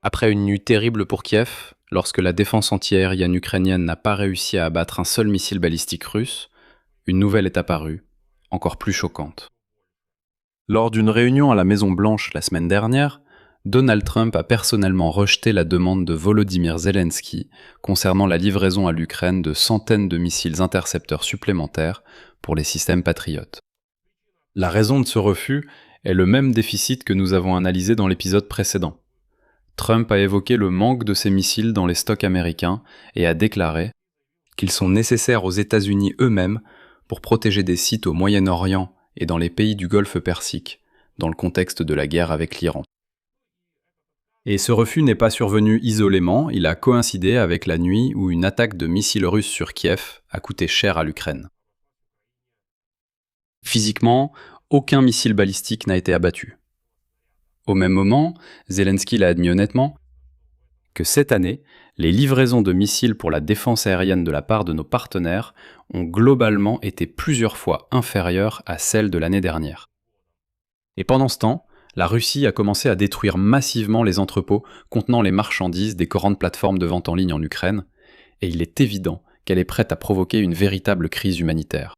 Après une nuit terrible pour Kiev, lorsque la défense antiaérienne ukrainienne n'a pas réussi à abattre un seul missile balistique russe, une nouvelle est apparue, encore plus choquante. Lors d'une réunion à la Maison-Blanche la semaine dernière, Donald Trump a personnellement rejeté la demande de Volodymyr Zelensky concernant la livraison à l'Ukraine de centaines de missiles intercepteurs supplémentaires pour les systèmes Patriot. La raison de ce refus est le même déficit que nous avons analysé dans l'épisode précédent. Trump a évoqué le manque de ces missiles dans les stocks américains et a déclaré qu'ils sont nécessaires aux États-Unis eux-mêmes pour protéger des sites au Moyen-Orient et dans les pays du Golfe Persique, dans le contexte de la guerre avec l'Iran. Et ce refus n'est pas survenu isolément, il a coïncidé avec la nuit où une attaque de missiles russes sur Kiev a coûté cher à l'Ukraine. Physiquement, aucun missile balistique n'a été abattu. Au même moment, Zelensky l'a admis honnêtement, que cette année, les livraisons de missiles pour la défense aérienne de la part de nos partenaires ont globalement été plusieurs fois inférieures à celles de l'année dernière. Et pendant ce temps, la Russie a commencé à détruire massivement les entrepôts contenant les marchandises des grandes plateformes de vente en ligne en Ukraine, et il est évident qu'elle est prête à provoquer une véritable crise humanitaire.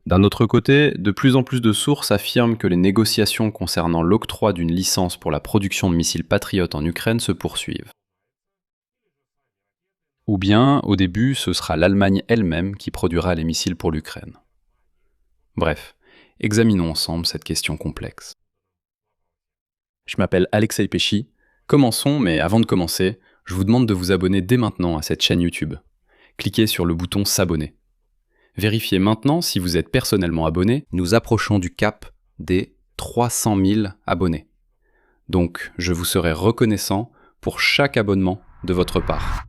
D'un autre côté, de plus en plus de sources affirment que les négociations concernant l'octroi d'une licence pour la production de missiles Patriot en Ukraine se poursuivent. Ou bien, au début, ce sera l'Allemagne elle-même qui produira les missiles pour l'Ukraine. Bref, examinons ensemble cette question complexe. Je m'appelle Alexei Pesci. Commençons, mais avant de commencer, je vous demande de vous abonner dès maintenant à cette chaîne YouTube. Cliquez sur le bouton s'abonner. Vérifiez maintenant si vous êtes personnellement abonné, nous approchons du cap des 300 000 abonnés. Donc, je vous serai reconnaissant pour chaque abonnement de votre part.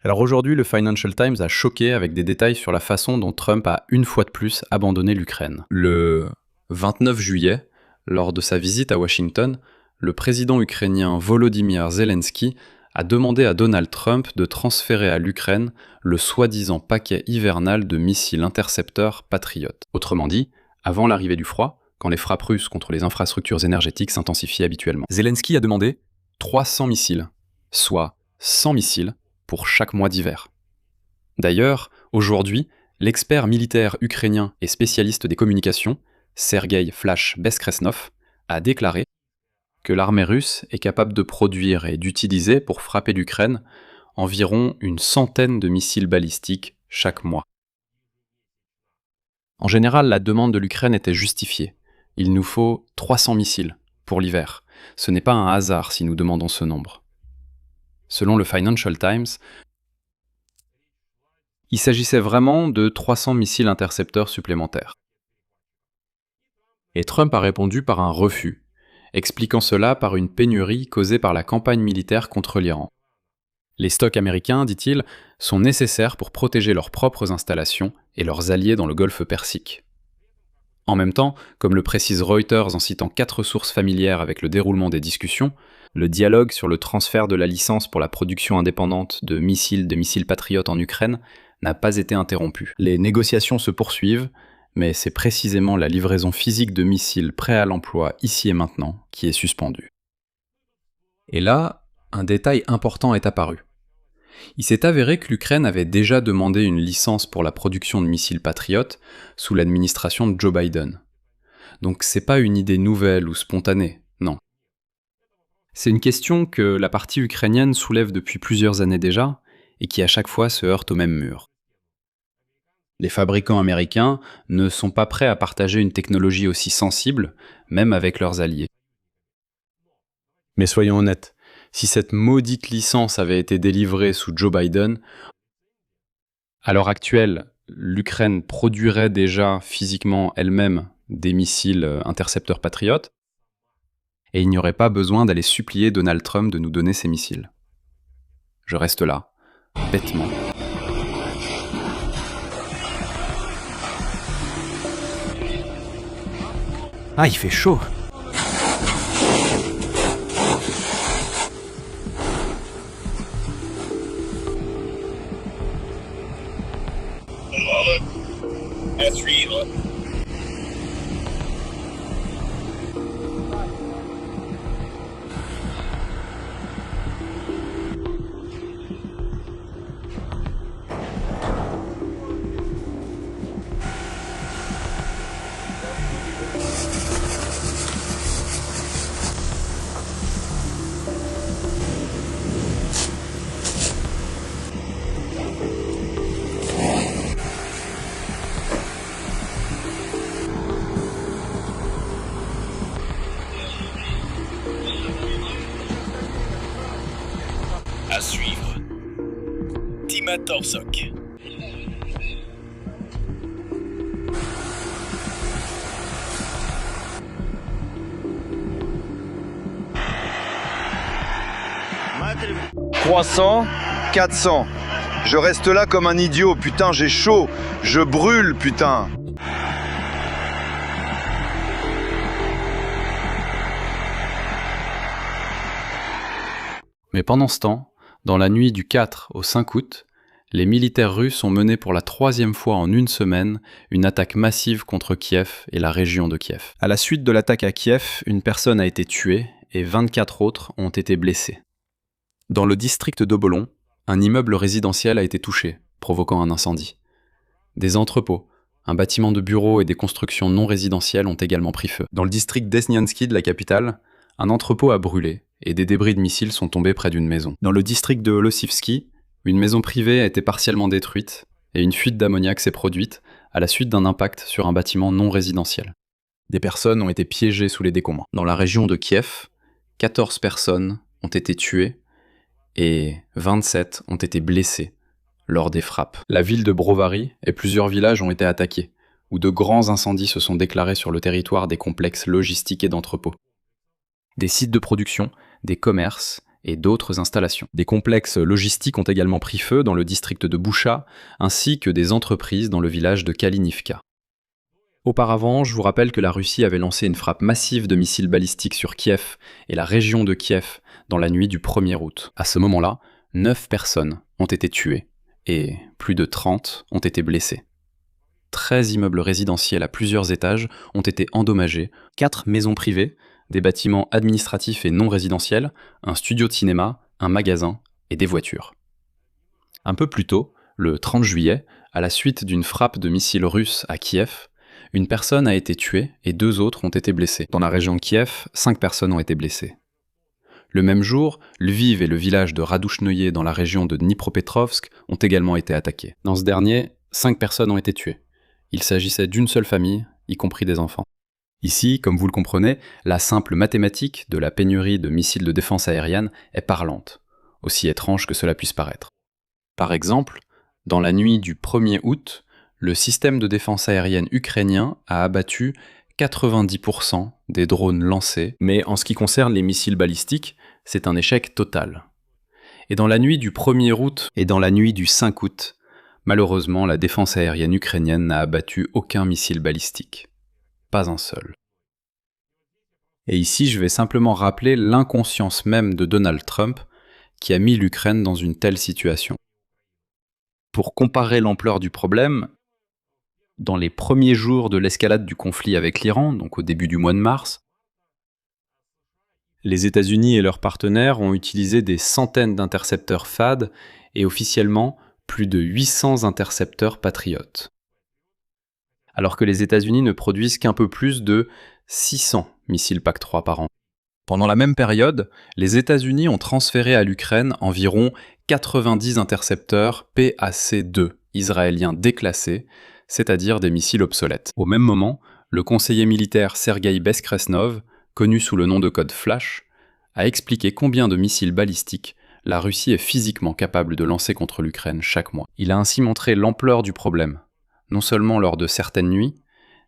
Alors aujourd'hui, le Financial Times a choqué avec des détails sur la façon dont Trump a une fois de plus abandonné l'Ukraine. Le 29 juillet, lors de sa visite à Washington, le président ukrainien Volodymyr Zelensky a demandé à Donald Trump de transférer à l'Ukraine le soi-disant paquet hivernal de missiles intercepteurs Patriot. Autrement dit, avant l'arrivée du froid, quand les frappes russes contre les infrastructures énergétiques s'intensifient habituellement. Zelensky a demandé 300 missiles, soit 100 missiles pour chaque mois d'hiver. D'ailleurs, aujourd'hui, l'expert militaire ukrainien et spécialiste des communications, Sergei Flash Beskresnov, a déclaré que l'armée russe est capable de produire et d'utiliser pour frapper l'Ukraine environ une centaine de missiles balistiques chaque mois. En général, la demande de l'Ukraine était justifiée. Il nous faut 300 missiles pour l'hiver. Ce n'est pas un hasard si nous demandons ce nombre. Selon le Financial Times, il s'agissait vraiment de 300 missiles intercepteurs supplémentaires. Et Trump a répondu par un refus, expliquant cela par une pénurie causée par la campagne militaire contre l'Iran. Les stocks américains, dit-il, sont nécessaires pour protéger leurs propres installations et leurs alliés dans le Golfe Persique. En même temps, comme le précise Reuters en citant 4 sources familières avec le déroulement des discussions, le dialogue sur le transfert de la licence pour la production indépendante de missiles Patriot en Ukraine n'a pas été interrompu. Les négociations se poursuivent, mais c'est précisément la livraison physique de missiles prêts à l'emploi ici et maintenant qui est suspendue. Et là, un détail important est apparu. Il s'est avéré que l'Ukraine avait déjà demandé une licence pour la production de missiles Patriot sous l'administration de Joe Biden. Donc c'est pas une idée nouvelle ou spontanée, non. C'est une question que la partie ukrainienne soulève depuis plusieurs années déjà et qui à chaque fois se heurte au même mur. Les fabricants américains ne sont pas prêts à partager une technologie aussi sensible, même avec leurs alliés. Mais soyons honnêtes, si cette maudite licence avait été délivrée sous Joe Biden, à l'heure actuelle, l'Ukraine produirait déjà physiquement elle-même des missiles intercepteurs Patriot, et il n'y aurait pas besoin d'aller supplier Donald Trump de nous donner ces missiles. Je reste là, bêtement. Ah, il fait chaud. À suivre. Dima Torsok. ...300, 400. Je reste là comme un idiot, putain, j'ai chaud. Je brûle, putain. Mais pendant ce temps, dans la nuit du 4 au 5 août, les militaires russes ont mené pour la 3e fois en une semaine une attaque massive contre Kiev et la région de Kiev. À la suite de l'attaque à Kiev, une personne a été tuée et 24 autres ont été blessés. Dans le district d'Obolon, un immeuble résidentiel a été touché, provoquant un incendie. Des entrepôts, un bâtiment de bureaux et des constructions non résidentielles ont également pris feu. Dans le district d'Esniansky de la capitale, un entrepôt a brûlé et des débris de missiles sont tombés près d'une maison. Dans le district de Lossivski, une maison privée a été partiellement détruite et une fuite d'ammoniac s'est produite à la suite d'un impact sur un bâtiment non résidentiel. Des personnes ont été piégées sous les décombres. Dans la région de Kiev, 14 personnes ont été tuées et 27 ont été blessés lors des frappes. La ville de Brovary et plusieurs villages ont été attaqués, où de grands incendies se sont déclarés sur le territoire des complexes logistiques et d'entrepôts. Des sites de production, des commerces et d'autres installations. Des complexes logistiques ont également pris feu dans le district de Boucha, ainsi que des entreprises dans le village de Kalinivka. Auparavant, je vous rappelle que la Russie avait lancé une frappe massive de missiles balistiques sur Kiev et la région de Kiev dans la nuit du 1er août. À ce moment-là, 9 personnes ont été tuées et plus de 30 ont été blessées. 13 immeubles résidentiels à plusieurs étages ont été endommagés, 4 maisons privées, des bâtiments administratifs et non résidentiels, un studio de cinéma, un magasin et des voitures. Un peu plus tôt, le 30 juillet, à la suite d'une frappe de missiles russes à Kiev, une personne a été tuée et 2 autres ont été blessés. Dans la région de Kiev, 5 personnes ont été blessées. Le même jour, Lviv et le village de Radushnoye dans la région de Dnipropetrovsk ont également été attaqués. Dans ce dernier, 5 personnes ont été tuées. Il s'agissait d'une seule famille, y compris des enfants. Ici, comme vous le comprenez, la simple mathématique de la pénurie de missiles de défense aérienne est parlante, aussi étrange que cela puisse paraître. Par exemple, dans la nuit du 1er août, le système de défense aérienne ukrainien a abattu 90% des drones lancés, mais en ce qui concerne les missiles balistiques, c'est un échec total. Et dans la nuit du 1er août et dans la nuit du 5 août, malheureusement, la défense aérienne ukrainienne n'a abattu aucun missile balistique. Pas un seul. Et ici, je vais simplement rappeler l'inconscience même de Donald Trump qui a mis l'Ukraine dans une telle situation. Pour comparer l'ampleur du problème, dans les premiers jours de l'escalade du conflit avec l'Iran, donc au début du mois de mars, les États-Unis et leurs partenaires ont utilisé des centaines d'intercepteurs THAAD et officiellement plus de 800 intercepteurs Patriot. Alors que les États-Unis ne produisent qu'un peu plus de 600 missiles PAC-3 par an. Pendant la même période, les États-Unis ont transféré à l'Ukraine environ 90 intercepteurs PAC-2 israéliens déclassés, c'est-à-dire des missiles obsolètes. Au même moment, le conseiller militaire Sergueï Beskresnov, connu sous le nom de code Flash, a expliqué combien de missiles balistiques la Russie est physiquement capable de lancer contre l'Ukraine chaque mois. Il a ainsi montré l'ampleur du problème, non seulement lors de certaines nuits,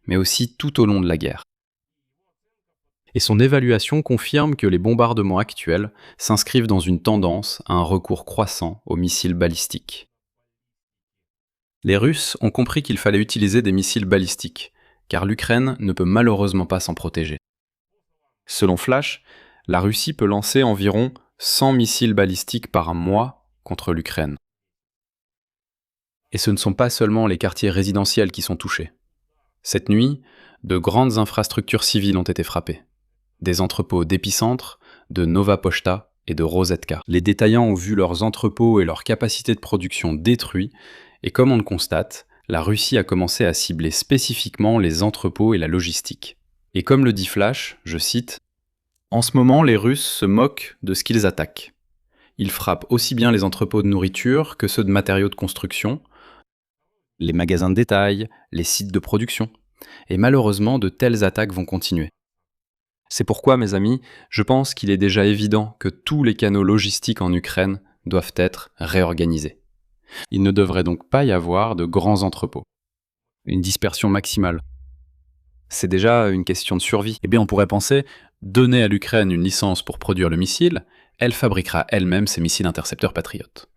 mais aussi tout au long de la guerre. Et son évaluation confirme que les bombardements actuels s'inscrivent dans une tendance à un recours croissant aux missiles balistiques. Les Russes ont compris qu'il fallait utiliser des missiles balistiques, car l'Ukraine ne peut malheureusement pas s'en protéger. Selon Flash, la Russie peut lancer environ 100 missiles balistiques par mois contre l'Ukraine. Et ce ne sont pas seulement les quartiers résidentiels qui sont touchés. Cette nuit, de grandes infrastructures civiles ont été frappées. Des entrepôts d'Épicentre, de Nova Pochta et de Rosetka. Les détaillants ont vu leurs entrepôts et leurs capacités de production détruits, et comme on le constate, la Russie a commencé à cibler spécifiquement les entrepôts et la logistique. Et comme le dit Flash, je cite, « En ce moment, les Russes se moquent de ce qu'ils attaquent. Ils frappent aussi bien les entrepôts de nourriture que ceux de matériaux de construction, les magasins de détail, les sites de production. Et malheureusement, de telles attaques vont continuer. C'est pourquoi, mes amis, je pense qu'il est déjà évident que tous les canaux logistiques en Ukraine doivent être réorganisés. Il ne devrait donc pas y avoir de grands entrepôts. Une dispersion maximale. C'est déjà une question de survie. Eh bien, on pourrait penser, donner à l'Ukraine une licence pour produire le missile, elle fabriquera elle-même ses missiles intercepteurs patriotes.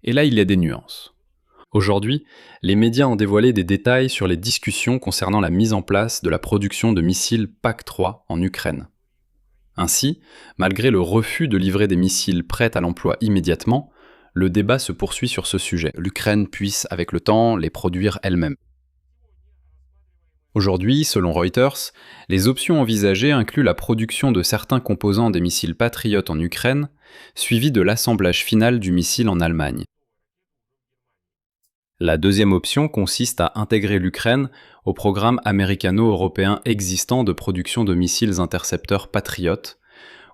Et là, il y a des nuances. Aujourd'hui, les médias ont dévoilé des détails sur les discussions concernant la mise en place de la production de missiles PAC-3 en Ukraine. Ainsi, malgré le refus de livrer des missiles prêts à l'emploi immédiatement, le débat se poursuit sur ce sujet. L'Ukraine puisse, avec le temps, les produire elle-même. Aujourd'hui, selon Reuters, les options envisagées incluent la production de certains composants des missiles Patriot en Ukraine, suivi de l'assemblage final du missile en Allemagne. La deuxième option consiste à intégrer l'Ukraine au programme américano-européen existant de production de missiles intercepteurs Patriot,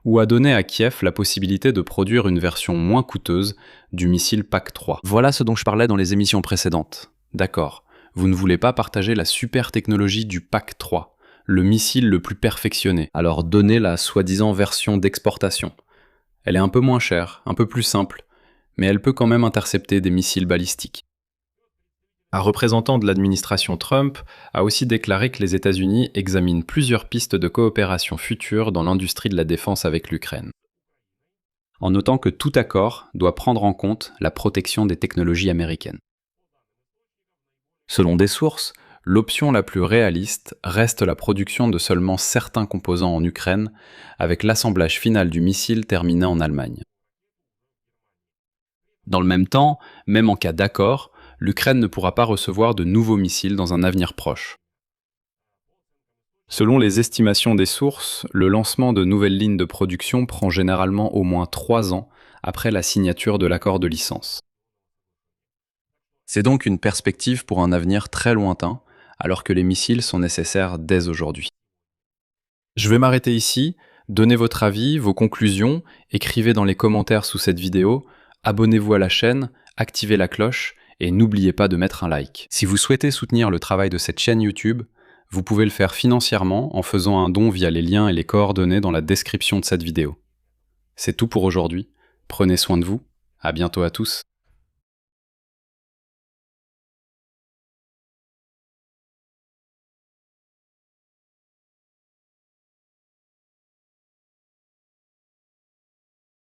ou à donner à Kiev la possibilité de produire une version moins coûteuse du missile PAC-3. Voilà ce dont je parlais dans les émissions précédentes. D'accord, vous ne voulez pas partager la super technologie du PAC-3, le missile le plus perfectionné, alors donnez la soi-disant version d'exportation. Elle est un peu moins chère, un peu plus simple, mais elle peut quand même intercepter des missiles balistiques. Un représentant de l'administration Trump a aussi déclaré que les États-Unis examinent plusieurs pistes de coopération future dans l'industrie de la défense avec l'Ukraine, en notant que tout accord doit prendre en compte la protection des technologies américaines. Selon des sources, l'option la plus réaliste reste la production de seulement certains composants en Ukraine, avec l'assemblage final du missile terminé en Allemagne. Dans le même temps, même en cas d'accord, l'Ukraine ne pourra pas recevoir de nouveaux missiles dans un avenir proche. Selon les estimations des sources, le lancement de nouvelles lignes de production prend généralement au moins 3 ans après la signature de l'accord de licence. C'est donc une perspective pour un avenir très lointain, alors que les missiles sont nécessaires dès aujourd'hui. Je vais m'arrêter ici, donnez votre avis, vos conclusions, écrivez dans les commentaires sous cette vidéo, abonnez-vous à la chaîne, activez la cloche, et n'oubliez pas de mettre un like. Si vous souhaitez soutenir le travail de cette chaîne YouTube, vous pouvez le faire financièrement en faisant un don via les liens et les coordonnées dans la description de cette vidéo. C'est tout pour aujourd'hui, prenez soin de vous, à bientôt à tous.